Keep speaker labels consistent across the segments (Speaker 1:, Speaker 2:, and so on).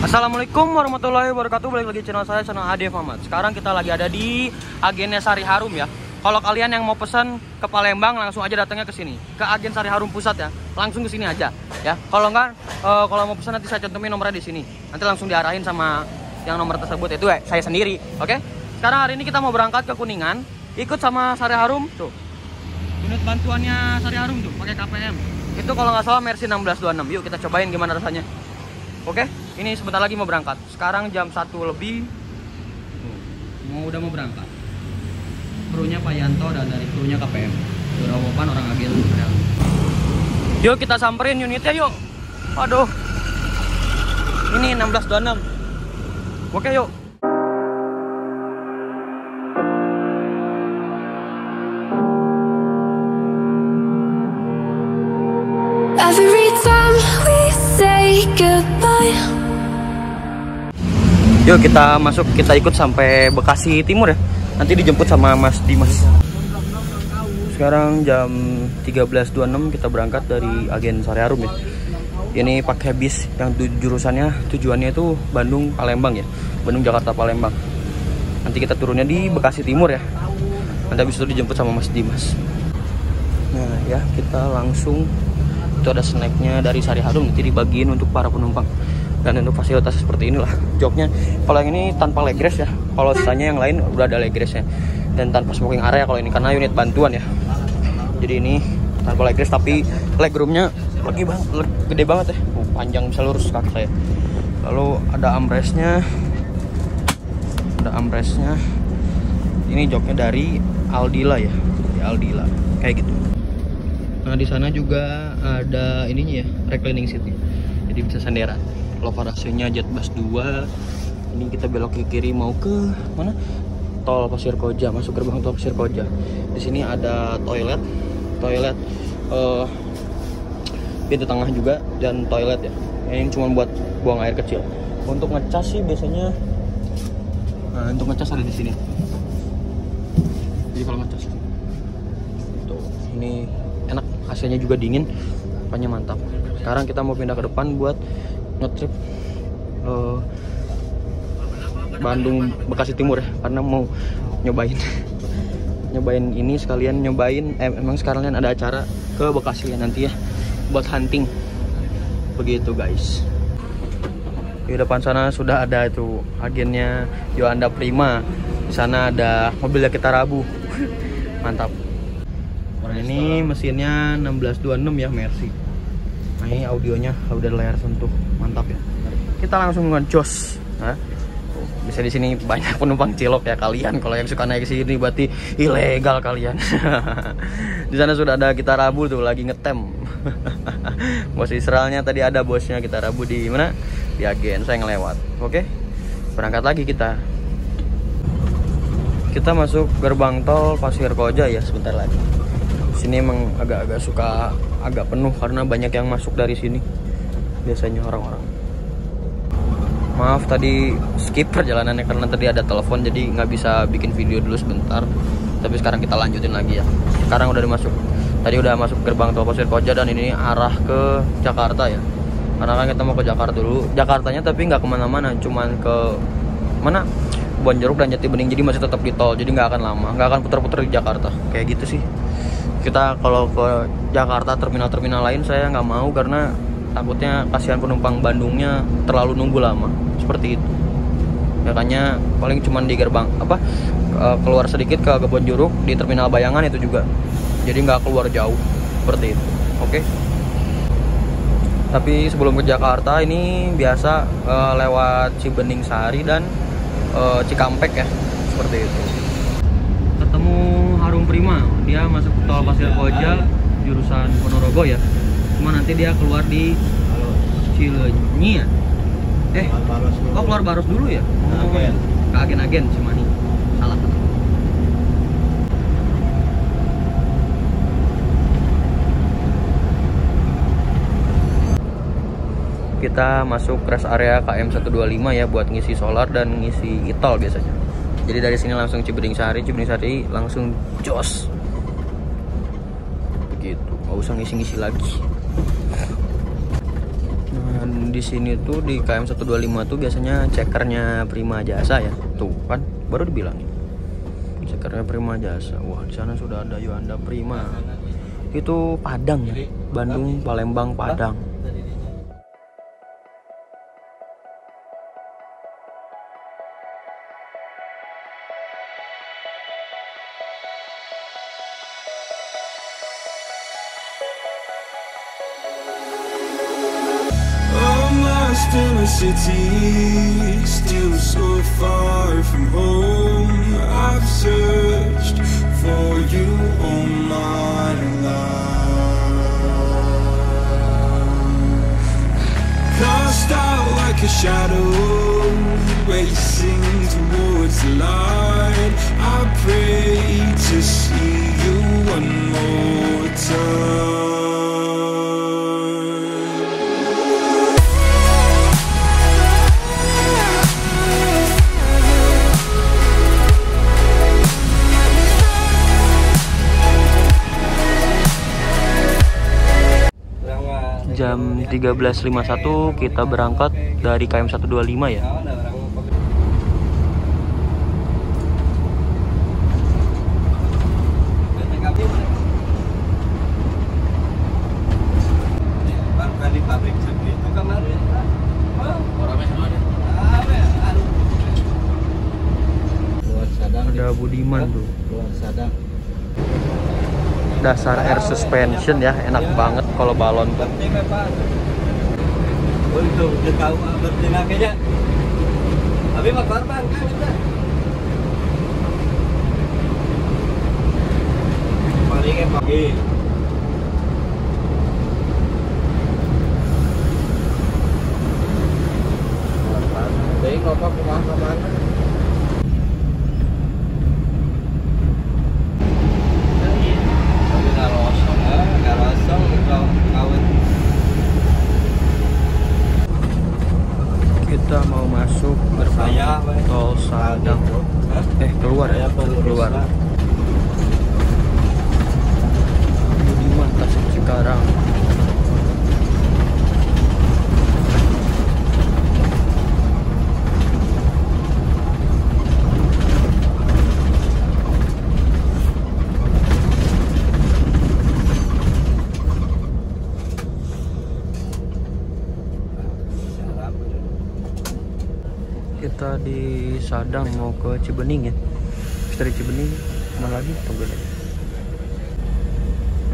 Speaker 1: Assalamualaikum warahmatullahi wabarakatuh. Balik lagi channel saya, channel Ade Famat. Sekarang kita lagi ada di agennya Sari Harum ya. Kalau kalian yang mau pesan ke Palembang, langsung aja datangnya ke sini, ke agen Sari Harum Pusat ya. Langsung ke sini aja ya. Kalau enggak, kalau mau pesan nanti saya cantumin nomornya di sini. Nanti langsung diarahin sama yang nomor tersebut, itu saya sendiri. Oke? Sekarang hari ini kita mau berangkat ke Kuningan, ikut sama Sari Harum tuh. Unit bantuannya Sari Harum tuh, pakai KPM. Itu kalau nggak salah Mercy 1626. Yuk kita cobain gimana rasanya. Oke, ini sebentar lagi mau berangkat. Sekarang jam 1 lebih. Udah mau berangkat. Krunya Pak Yanto dan dari krunya KPM. Robopan orang agen. Yuk kita samperin unitnya yuk. Aduh. Ini 1626. Oke yuk.
Speaker 2: Every time we say goodbye.
Speaker 1: Yuk kita masuk, kita ikut sampai Bekasi Timur ya. Nanti dijemput sama Mas Dimas. Sekarang jam 13.26 kita berangkat dari agen Sari Harum ya. Ini pakai bis yang tujuannya itu Bandung Palembang ya. Bandung Jakarta Palembang. Nanti kita turunnya di Bekasi Timur ya. Nanti habis itu dijemput sama Mas Dimas. Nah ya, kita langsung, itu ada snacknya dari Sari Harum, nanti dibagiin untuk para penumpang. Dan untuk fasilitas seperti inilah joknya. Kalau yang ini tanpa leg rest ya, kalau sisanya yang lain udah ada leg restnya. Dan tanpa smoking area kalau ini, karena unit bantuan ya. Jadi ini tanpa leg rest, tapi leg roomnya gede banget ya. Panjang, bisa lurus kaki saya. Lalu ada armrestnya. Ini joknya dari Aldila ya, di Aldila kayak gitu. Nah di sana juga ada ininya ya, reclining seat, jadi bisa senderan. Lokasinya Jetbus 2. Ini kita belok ke kiri mau ke mana? Tol Pasir Koja, masuk gerbang tol Pasir Koja. Di sini ada toilet, pintu tengah juga dan toilet ya. Ini cuma buat buang air kecil. Untuk ngecas sih biasanya, untuk ngecas ada di sini. Jadi kalau ngecas tuh, ini enak, AC-nya juga dingin, apanya mantap. Sekarang kita mau pindah ke depan buat ngetrip Bandung Bekasi Timur ya, karena mau nyobain ini sekalian emang sekalian ada acara ke Bekasi ya nanti ya, buat hunting begitu guys. Di depan sana sudah ada itu agennya Yohanda Prima. Di sana ada mobilnya kita Rabu. Mantap. Ini mesinnya 1626 ya, Mercy. Nah ini audionya udah layar sentuh, mantap ya. Kita langsung ngejos. Bisa di sini banyak penumpang cilok ya kalian. Kalau yang suka naik ke sini berarti ilegal kalian. Di sana sudah ada kita Rabu tuh lagi ngetem. Bos Israelnya tadi ada bosnya kita Rabu di mana? Di agen, saya ngelewat. Oke. Berangkat lagi kita. Kita masuk gerbang tol Pasir Koja ya sebentar lagi. Sini emang agak penuh karena banyak yang masuk dari sini biasanya orang-orang. Maaf tadi skip perjalanannya karena tadi ada telepon, jadi nggak bisa bikin video dulu sebentar. Tapi sekarang kita lanjutin lagi ya. Sekarang udah masuk gerbang tol Pasir Koja dan ini arah ke Jakarta ya. Karena kan kita mau ke Jakarta dulu, Jakartanya tapi nggak kemana-mana, cuman ke mana? Bonjeruk dan Jatibening, jadi masih tetap di tol, jadi nggak akan lama, nggak akan putar-putar di Jakarta kayak gitu sih. Kita kalau ke Jakarta terminal-terminal lain saya nggak mau karena takutnya kasihan penumpang Bandungnya terlalu nunggu lama seperti itu. Makanya paling cuman di gerbang keluar sedikit ke Bonjeruk di terminal Bayangan itu juga, jadi nggak keluar jauh seperti itu. Oke. Tapi sebelum ke Jakarta ini biasa lewat Cibening Sari dan Cikampek ya, seperti itu. Ketemu Harum Prima, dia masuk tol Pasir Koja jurusan Ponorogo ya. Cuma nanti dia keluar di Cileunyi ya. Keluar Barus dulu ya. Ke agen Cimahi. Salah. Kita masuk rest area KM 125 ya buat ngisi solar dan ngisi e-tol biasanya. Jadi dari sini langsung Cibening Sari langsung jos. Begitu, nggak usah ngisi-ngisi lagi. Nah Dan di sini tuh di KM 125 tuh biasanya cekernya Prima Jasa ya. Tuh kan baru dibilang. Cekernya Prima Jasa. Wah, di sana sudah ada Yuanda Prima. Itu Padang ya. Bandung, Palembang, Padang.
Speaker 3: In a city, still so far from home. I've searched for you all my life. Cast out like a shadow, racing towards the light. I pray to see you one more time.
Speaker 1: Jam 13.51 kita berangkat dari KM 125 ya. Ada Budiman tuh. Dasar air suspension ya, enak banget kalau balon tuh.
Speaker 4: Untuk tahu bertinaknya. Tapi mak korban kan kita. Palingnya pagi. Jadi ngopok kemana-mana.
Speaker 1: Kita mau masuk gerbang tol Sadang. Keluar ya, keluar. Budiman Tasik Cikarang. Kita di Sadang mau ke Cibening ya. Dari Cibening mana lagi? Tunggu lagi.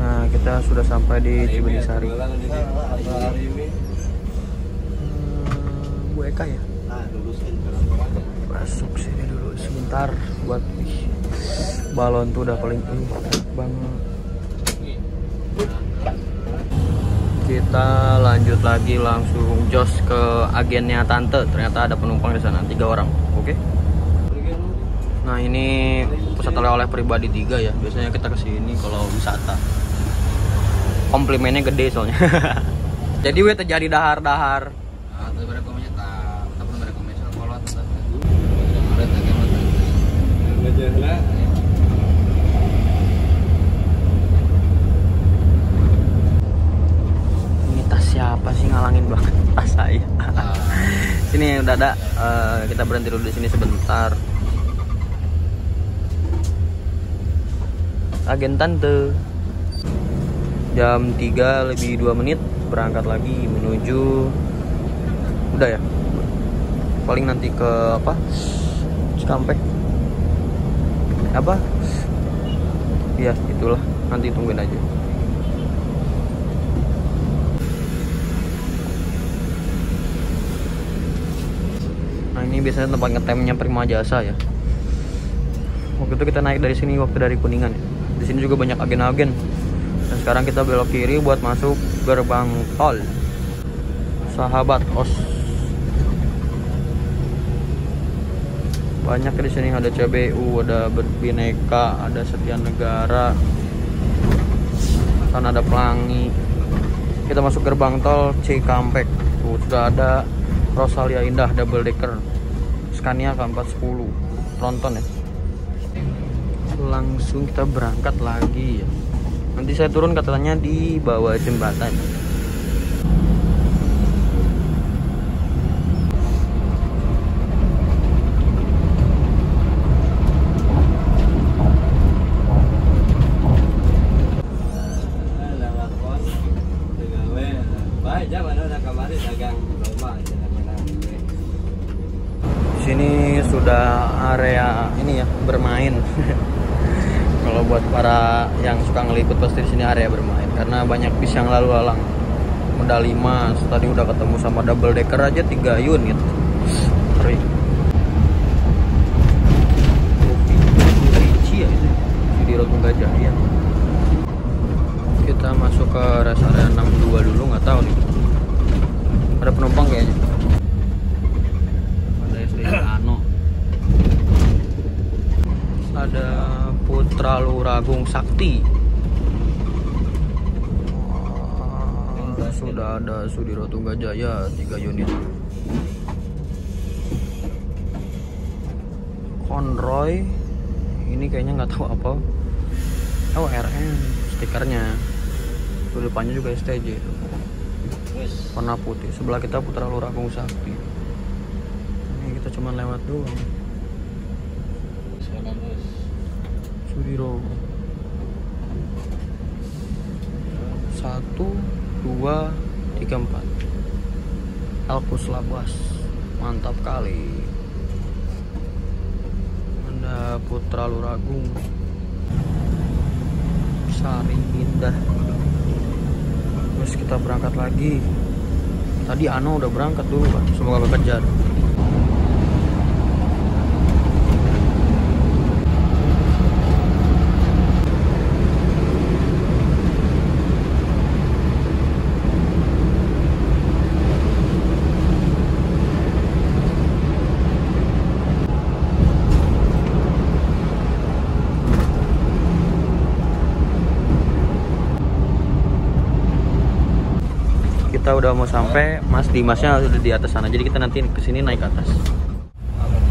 Speaker 1: Nah, kita sudah sampai di Cibening Sari. Bu Eka ya? Masuk sini dulu sebentar buat balon tuh udah paling banget. Kita lanjut lagi langsung jos ke agennya tante. Ternyata ada penumpang di sana 3 orang. Oke. Nah, ini pusat oleh-oleh pribadi 3 ya. Biasanya kita kesini kalau wisata. Komplimennya gede soalnya. Jadi we terjadi dahar-dahar. Siapa sih ngalangin banget tas saya? Sini udah ada, kita berhenti dulu di sini sebentar. Agen tante. Jam 3:02 berangkat lagi menuju. Udah ya. Paling nanti ke apa? Cikampek. Apa? Ya, itulah. Nanti tungguin aja. Ini biasanya tempat ngetemnya Prima Jasa ya. Waktu itu kita naik dari sini waktu dari Kuningan ya. Di sini juga banyak agen-agen. Dan sekarang kita belok kiri buat masuk gerbang tol Sahabat Os. Banyak di sini, ada CBU, ada Bineka, ada Setia Negara. Sana ada Pelangi. Kita masuk gerbang tol Cikampek. Tuh sudah ada Rosalia Indah double decker. Scania K410 tronton ya. Langsung kita berangkat lagi ya. Nanti saya turun katanya di bawah jembatan. sini sudah area ini ya bermain. Kalau buat para yang suka ngeliput pasti di sini area bermain karena banyak bis yang lalu lalang. Medali Mas tadi udah ketemu sama double decker aja 3 unit. Keren. Ricci ya itu di Rotung Gajah ya. Kita masuk ke rest area 62 dulu, nggak tahu nih. Ada penumpang kayaknya. Ada SDI Ano. Ada Putra Luragung Sakti. Sudah ada Sudiro Tunggajaya 3 unit. Conroy ini kayaknya nggak tahu apa. Oh RN stikernya. Tuh depannya juga STJ. Warna putih. Sebelah kita Putra Luragung Sakti. Ini kita cuma lewat doang. Sudiro 1, 2, 3, 4 Elpus Labas, mantap kali. Ada Putra Luragung Sari Indah. Terus kita berangkat lagi. Tadi Ano udah berangkat dulu Pak, semoga kekejar. Kita udah mau sampai, Mas Dimasnya udah di atas sana. Jadi kita nanti kesini naik ke atas.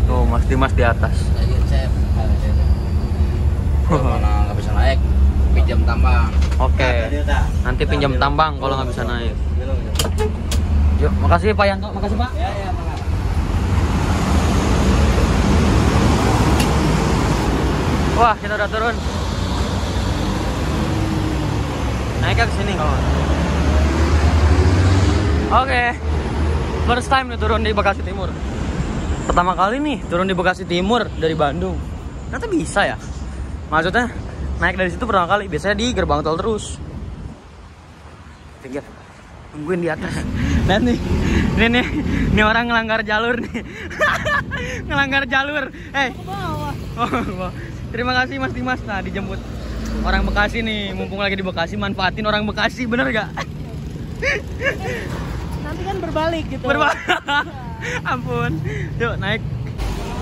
Speaker 1: Tuh Mas Dimas di atas.
Speaker 4: Mana nggak bisa naik, pinjam tambang.
Speaker 1: Oke. Nanti pinjam tambang kalau nggak bisa naik. Yuk, makasih Pak Yanto, makasih Pak.
Speaker 4: Ya,
Speaker 1: Wah, kita udah turun. Naiknya ke sini kalau. Oke. First time nih turun di Bekasi Timur. Pertama kali nih turun di Bekasi Timur dari Bandung. Ternyata bisa ya. Maksudnya naik dari situ pertama kali. Biasanya di gerbang tol terus. Tinggal tungguin di atas. Lihat nih. Ini orang ngelanggar jalur nih. Ngelanggar jalur. Terima kasih Mas Dimas. Nah, dijemput orang Bekasi nih. Mumpung lagi di Bekasi, manfaatin orang Bekasi, bener gak?
Speaker 5: Nanti kan berbalik gitu.
Speaker 1: Ampun. Yuk naik.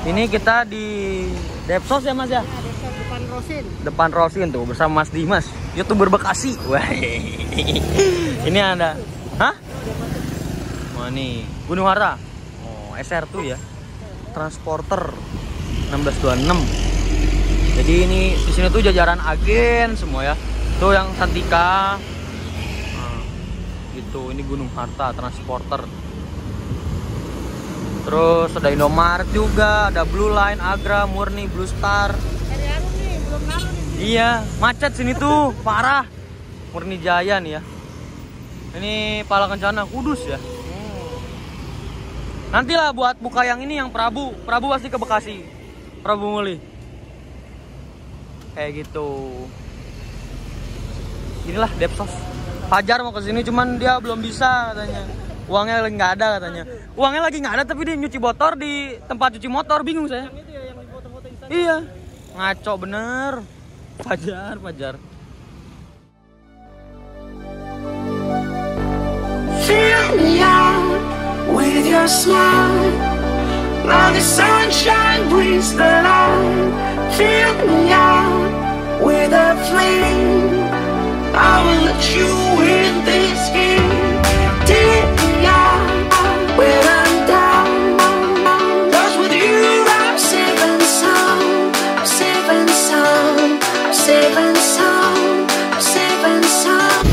Speaker 1: Ini kita di Depsos ya Mas ya?
Speaker 5: Ya, Depsos depan Rosin.
Speaker 1: Depan Rosin tuh bersama Mas Dimas, YouTuber Bekasi. Wah. Ini ada. Hah? Oh nih, Gunung Harta. Oh, SR tuh ya. Transporter 1626. Jadi ini di sini tuh jajaran agen semua ya. Tuh yang Santika. Gitu, ini Gunung Harta Transporter. Terus ada Indomaret juga, ada Blue Line, Agra, Murni, Blue Star.
Speaker 5: Hari Harum nih, belum naruh nih.
Speaker 1: Iya, macet sini tuh, parah. Murni Jaya nih ya. Ini Pala Kencana Kudus ya. Nantilah buat buka yang ini yang Prabu pasti ke Bekasi. Prabu Muli. Kayak gitu. Inilah Depsos. Fajar mau kesini cuman dia belum bisa katanya. Uangnya lagi nggak ada katanya. Uangnya lagi nggak ada tapi dia nyuci motor di tempat cuci motor, bingung saya.
Speaker 5: Yang itu ya, yang foto-foto Instagram.
Speaker 1: Iya, ngaco bener. Fajar.
Speaker 2: Fill me out with your smile. Now the sunshine brings the light. Fill me out with a flame. I will let you in this game. Take me out when I'm down. 'Cause with you I'm safe and sound. I'm safe and sound. I'm safe and sound. I'm safe and sound.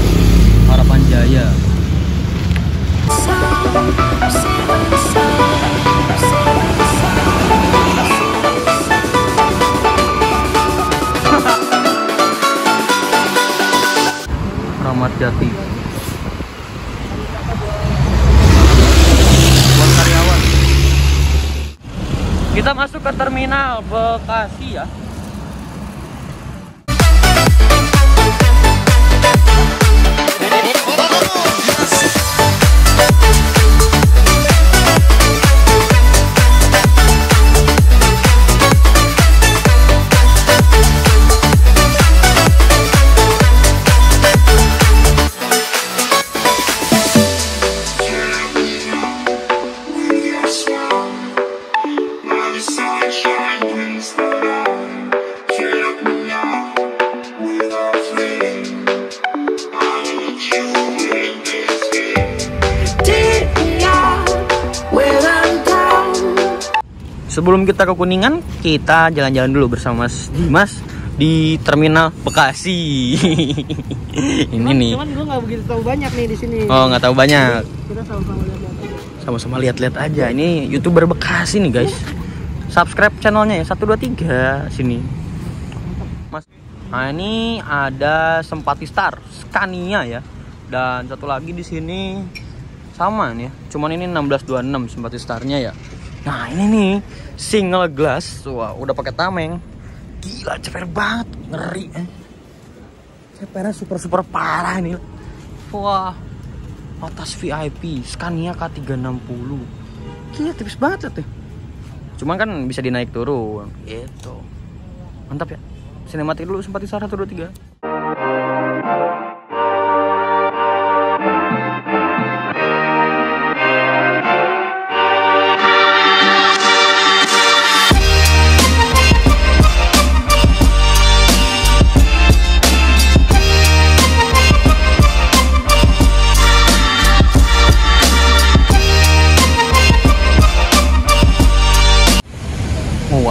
Speaker 1: Harapan Jaya.
Speaker 2: Sound. I'm safe and sound. I'm safe and sound.
Speaker 1: Ramat Jati. Kita masuk ke terminal Bekasi ya. Sebelum kita ke Kuningan, kita jalan-jalan dulu bersama Mas Dimas di terminal Bekasi. Ini nih.
Speaker 5: Cuman gue nggak begitu tahu banyak nih di sini.
Speaker 1: Oh, nggak tahu banyak.
Speaker 5: Kita sama-sama lihat-lihat aja.
Speaker 1: Sama-sama lihat-lihat aja. Ini YouTuber Bekasi nih, guys. Subscribe channelnya ya 123 sini. Mas. Nah, ini ada Sempatistar, Scania ya. Dan satu lagi di sini sama nih ya. Cuman ini 1626 Sempatistarnya ya. Nah, ini nih single glass. Wah, udah pakai tameng. Gila, ceper banget, ngeri. Cepernya super parah ini. Wah, atas VIP Scania K360. Gila, tipis banget tuh. Cuman kan bisa dinaik turun gitu. Mantap ya. Sinematik dulu Sempatistar 123.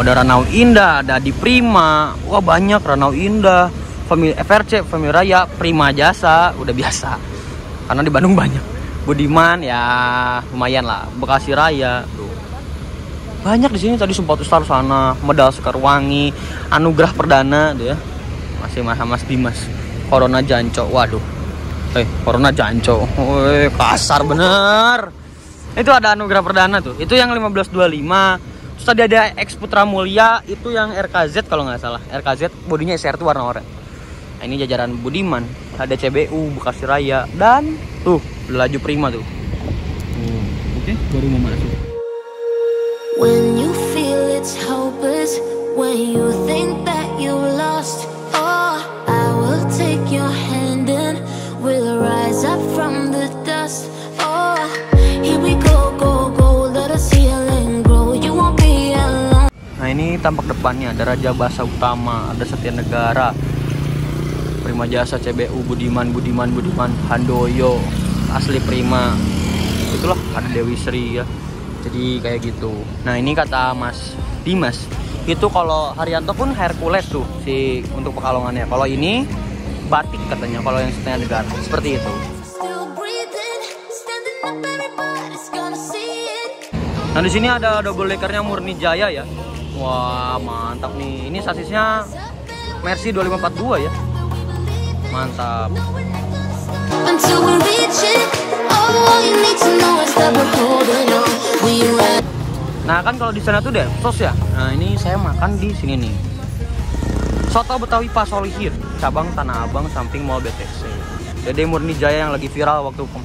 Speaker 1: Ada Ranau Indah, ada di Prima. Wah, banyak Ranau Indah, Family FRC, Family Raya, Prima Jasa, udah biasa. Karena di Bandung banyak. Budiman ya lumayan lah, Bekasi Raya. Tuh. Banyak di sini tadi Sempatistar sana, Medal Sekarwangi, Anugerah Perdana tuh ya. Masih Mas Dimas. Corona Janco. Waduh. Corona Janco. Woi, kasar bener. Itu ada Anugerah Perdana tuh. Itu yang 1525. Terus tadi ada X Putra Mulia, itu yang RKZ kalau nggak salah. RKZ bodinya SR tuh warna oranye. Nah, ini jajaran Budiman, ada CBU, Bekasi Raya, dan tuh laju Prima tuh. Oke, baru mau masuk.
Speaker 6: When you feel it's hopeless, when you think that you lost, oh, I will take your hand and we'll rise up from the dust. Oh, here we go, go, go, let us heal and grow. You won't be alone.
Speaker 1: Nah, ini tampak depannya ada Raja Basa Utama, ada Setia Negara, Prima Jasa, CBU, Budiman, Handoyo, asli Prima. Itulah ada Dewi Sri ya. Jadi kayak gitu. Nah, ini kata Mas Dimas, itu kalau Haryanto pun Hercules tuh si untuk Pekalongannya. Kalau ini batik katanya, kalau yang Setia Negara seperti itu.
Speaker 6: Still breathing, standing up, everybody's gonna see it.
Speaker 1: Nah, di sini ada double deckernya Murni Jaya ya. Wah, mantap nih. Ini sasisnya Mercy 2542 ya. Mantap.
Speaker 6: Until we reach it, all you need to know is that we're holding on. We ran.
Speaker 1: Nah, kan kalau di sana tuh Depsos ya. Nah, ini saya makan di sini nih. Soto Betawi Pasolihir, cabang Tanah Abang samping Mall BTC. Dede Murni Jaya yang lagi viral waktu bukan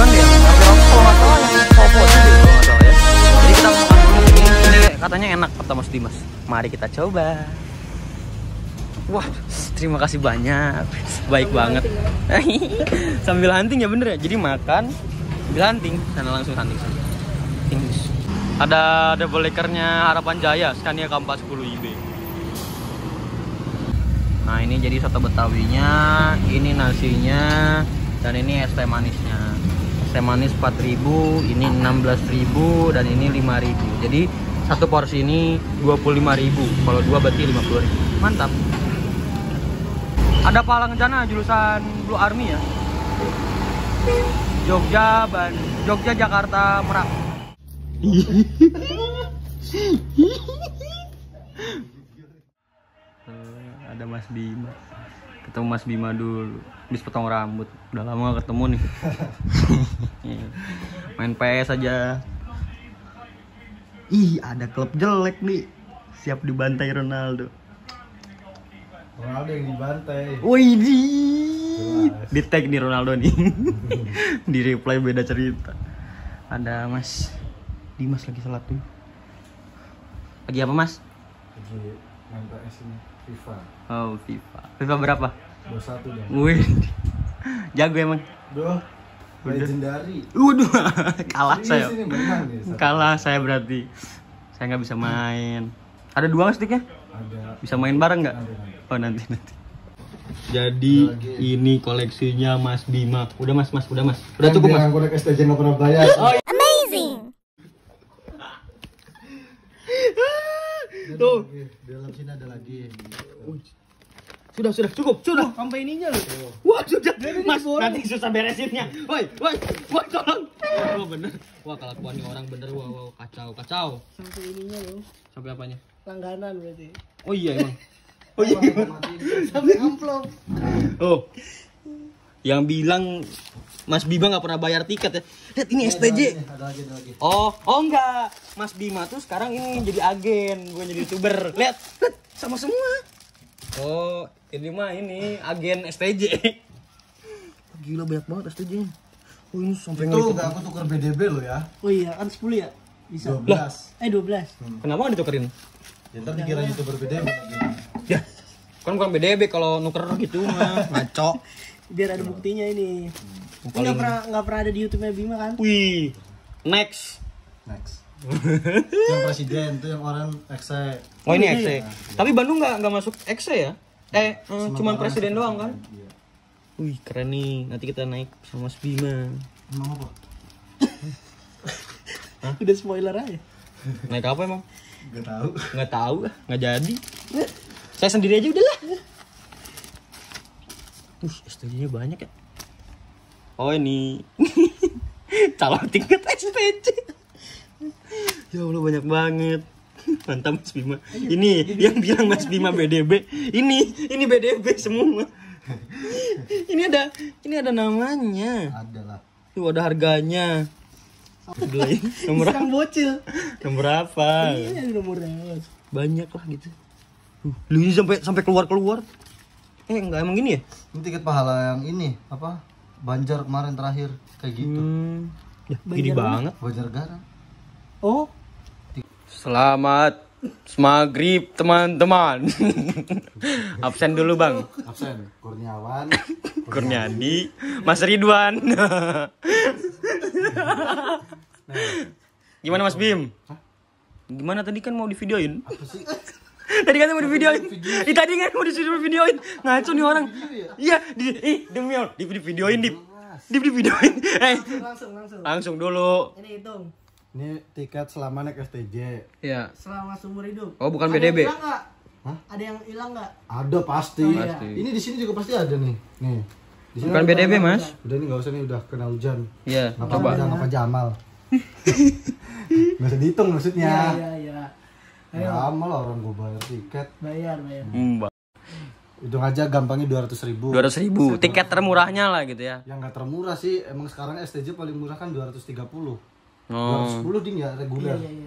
Speaker 1: deh, viral kalau nggak salah yang Popo sih deh, kalau nggak salah ya. Jadi kita makan dulu ini katanya enak kata Mas Dimas. Mari kita coba. Wah, terima kasih banyak, baik banget. Sambil hunting ya bener ya. Jadi makan, sambil hunting, sana langsung hunting sana. Ada double deckernya Harapan Jaya, Scania K410 IB. Nah, ini jadi soto Betawinya, ini nasinya, dan ini es teh manisnya. Es teh manis 4.000, ini 16.000, dan ini 5.000. Jadi satu porsi ini 25.000. Kalau dua berarti 50.000. Mantap. Ada Palang Kencana jurusan Blue Army ya. Jogja, Jakarta, Merak. Ada Mas Bima. Ketemu Mas Bima dulu. Habis potong rambut. Udah lama gak ketemu nih. Main PS aja. Ih, ada klub jelek nih. Siap dibantai Ronaldo.
Speaker 7: Ronaldo yang dibantai.
Speaker 1: Wih, di tag nih Ronaldo nih. Di reply beda cerita. Ada Mas Dimas lagi salat tuh. Lagi apa Mas?
Speaker 7: Lagi main PS ini FIFA.
Speaker 1: Oh, FIFA. FIFA berapa?
Speaker 7: 21 dong.
Speaker 1: Wih, jago emang.
Speaker 7: Duh, legendary.
Speaker 1: Waduh, kalah
Speaker 7: Serius
Speaker 1: saya.
Speaker 7: ini menang nih.
Speaker 1: Kalah saya berarti. Saya nggak bisa main. Ada 2 nggak sticknya?
Speaker 7: Ada.
Speaker 1: Bisa main bareng nggak? Oh nanti. Jadi ini koleksinya Mas Bima. Udah Mas. Udah cukup Mas.
Speaker 7: Yang konek STJ nggak pernah bayar.
Speaker 1: Oh, tuh.
Speaker 7: Di dalam sini ada lagi.
Speaker 1: Sudah cukup. Sudah.
Speaker 5: Sampai ininya loh.
Speaker 1: Wah, sudah. Mas, nanti susah beresinnya. Woi, tolong. Wah, bener. Wah, kelakuan nih orang bener. Wow, kacau.
Speaker 5: Sampai ininya loh.
Speaker 1: Sampai apanya?
Speaker 5: Langganan berarti.
Speaker 1: Oh iya emang. Oh iya.
Speaker 5: Sampai amplop.
Speaker 1: Oh. Yang bilang Mas Bima nggak pernah bayar tiket ya. Lihat ini STJ.
Speaker 7: Ada lagi.
Speaker 1: Oh enggak. Mas Bima tuh sekarang ini jadi agen, bukan jadi YouTuber. Lihat, sama semua. Oh, ini mah ini agen STJ. Gila banyak banget STJ. Oh, ini sampai
Speaker 7: Itu udah aku tuker BDB lo ya.
Speaker 5: Oh iya, kan 10 ya? Bisa.
Speaker 7: 12.
Speaker 5: 12.
Speaker 1: Kenapa nggak ditukerin?
Speaker 7: Ya ntar dikira YouTuber BDB.
Speaker 1: Ya, kan bukan BDB kalau nuker gitu mah ngaco.
Speaker 5: Biar ada buktinya ini. Ini nggak pernah ada di YouTube-nya Bima kan?
Speaker 1: Wih, next.
Speaker 7: Yang presiden tuh yang orang ekse.
Speaker 1: Oh ini XC. Tapi Bandung nggak masuk XC ya? Cuman presiden doang kan? Wih keren nih. Nanti kita naik sama Mas Bima.
Speaker 7: Emang apa?
Speaker 5: Udah spoiler aja.
Speaker 1: Naik apa emang?
Speaker 7: Gak tahu.
Speaker 1: Nggak tahu, nggak jadi. Saya sendiri aja udah lah. STJ-nya banyak ya. Oh ini calon tiket STJ. Ya Allah banyak banget. Mantap Mas Bima. Ini yang bilang Mas Bima BDB. Ini BDB semua. Ini ada namanya.
Speaker 7: Ada lah.
Speaker 1: Tuh ada harganya. Gila, nomor
Speaker 5: Sekarang bocil.
Speaker 1: nomor apa?
Speaker 5: Ini nomornya.
Speaker 1: Banyak lah gitu. Lu ini sampai keluar. Enggak emang gini ya?
Speaker 7: Ini tiket pahala yang ini apa? Banjar kemarin terakhir kayak gitu.
Speaker 1: Ya, gini banget.
Speaker 7: Banjar Garam.
Speaker 5: Oh,
Speaker 1: Selamat maghrib teman-teman. Absen dulu bang.
Speaker 7: Absen. Kurniawan.
Speaker 1: Kurniadi, Mas Ridwan. Gimana Mas Bim? Gimana tadi kan mau divideoin?
Speaker 7: Apa sih?
Speaker 1: Tadi kan mau divideoin. Tadi kan mau divideoin. Ngaco nih orang. Iya, demi Allah, divideoin, divideoin. Langsung dulu.
Speaker 5: ini hitung.
Speaker 7: Ini tiket selama naik STJ.
Speaker 1: Iya.
Speaker 5: Selama seumur hidup.
Speaker 1: Oh, bukan
Speaker 5: Ada
Speaker 1: BDB.
Speaker 5: yang hilang nggak?
Speaker 7: Hah?
Speaker 5: Ada yang hilang nggak?
Speaker 7: Ada pasti.
Speaker 5: Oh, iya.
Speaker 7: Ini di sini juga pasti ada nih. Nih. Di sini
Speaker 1: Bukan
Speaker 7: ada
Speaker 1: BDB,
Speaker 7: apa?
Speaker 1: Mas.
Speaker 7: Udah nih enggak usah nih udah kena hujan.
Speaker 1: Iya,
Speaker 7: Ngapa
Speaker 1: coba.
Speaker 7: ngapa Jamal? Enggak usah dihitung maksudnya.
Speaker 5: Iya. Ayo,
Speaker 7: Jamal orang gua bayar tiket.
Speaker 5: bayar.
Speaker 1: Mbak.
Speaker 7: Hitung aja gampangnya 200.000.
Speaker 1: 200.000. Tiket termurahnya lah gitu ya.
Speaker 7: Yang nggak termurah sih, emang sekarang STJ paling murah kan 230.
Speaker 1: Oh.
Speaker 7: 210 ding ya reguler.
Speaker 5: Iya.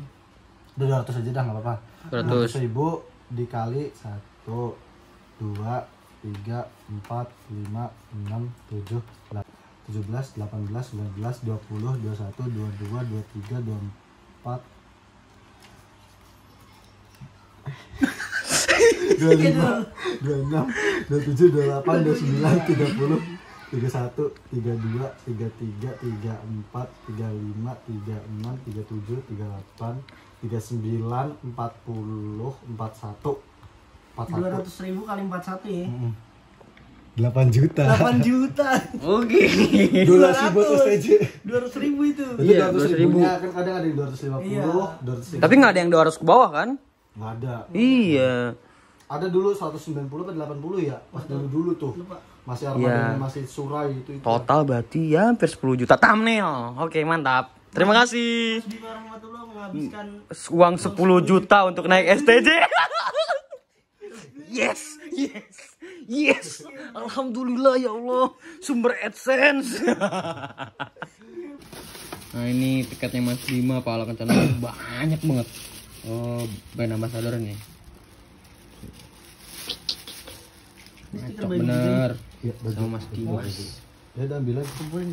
Speaker 7: Udah 200 aja dah nggak apa-apa.
Speaker 1: 200.
Speaker 7: 200.000 dikali 1, 2, 3, 4, 5, 6, 7, 17, 18, 19, 20, 21, 22, 23, 24, 25, 26, 27, 28, 29, 30, 31, 32, 33, 34, 35, 36, 37, 38, 39, 40, 41,
Speaker 5: 200.000 kali 41 ya.
Speaker 7: 8 juta.
Speaker 5: 8 juta.
Speaker 1: Oke.
Speaker 7: Donasi buat STJ.
Speaker 5: 200.000 itu.
Speaker 7: Itu
Speaker 1: Iya,
Speaker 7: 200.000 kan kadang ada yang 250,
Speaker 5: Iya.
Speaker 7: 250.
Speaker 1: Tapi nggak ada yang 200 ke bawah kan?
Speaker 7: Nggak ada.
Speaker 1: Iya.
Speaker 7: Ada dulu 190 atau 80 ya? Pas dulu tuh. Masih armada
Speaker 1: Iya.
Speaker 7: masih surai itu.
Speaker 1: Total berarti ya hampir 10 juta thumbnail. Oke, mantap. Terima kasih.
Speaker 5: Di Warahmatullah menghabiskan
Speaker 1: Uang 10 juta untuk naik STJ. Yes. Alhamdulillah ya Allah. Sumber AdSense. Nah ini tiketnya Mas Bima, Pahala Kencana banyak banget. Oh, brand ambassador nih. Cocok bener.
Speaker 7: Ya,
Speaker 1: Sama Mas Dimas.
Speaker 7: Ya udah bilang kumpulin.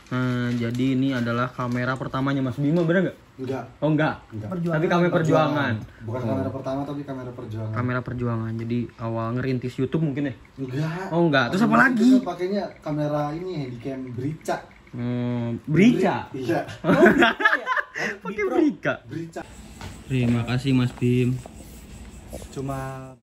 Speaker 1: Nah, jadi ini adalah kamera pertamanya Mas Bima, bener nggak?
Speaker 7: Enggak.
Speaker 1: Oh enggak. Tapi kamera perjuangan.
Speaker 7: Bukan kamera pertama tapi kamera perjuangan.
Speaker 1: Kamera perjuangan. Jadi awal ngerintis YouTube mungkin ya?
Speaker 7: Enggak.
Speaker 1: Oh enggak. Terus apa lagi?
Speaker 7: Kita pakainya kamera ini Handycam Brica.
Speaker 1: Brica.
Speaker 7: Iya.
Speaker 1: Pakai Brica.
Speaker 7: Brica.
Speaker 1: Terima kasih Mas Bim.
Speaker 7: Cuma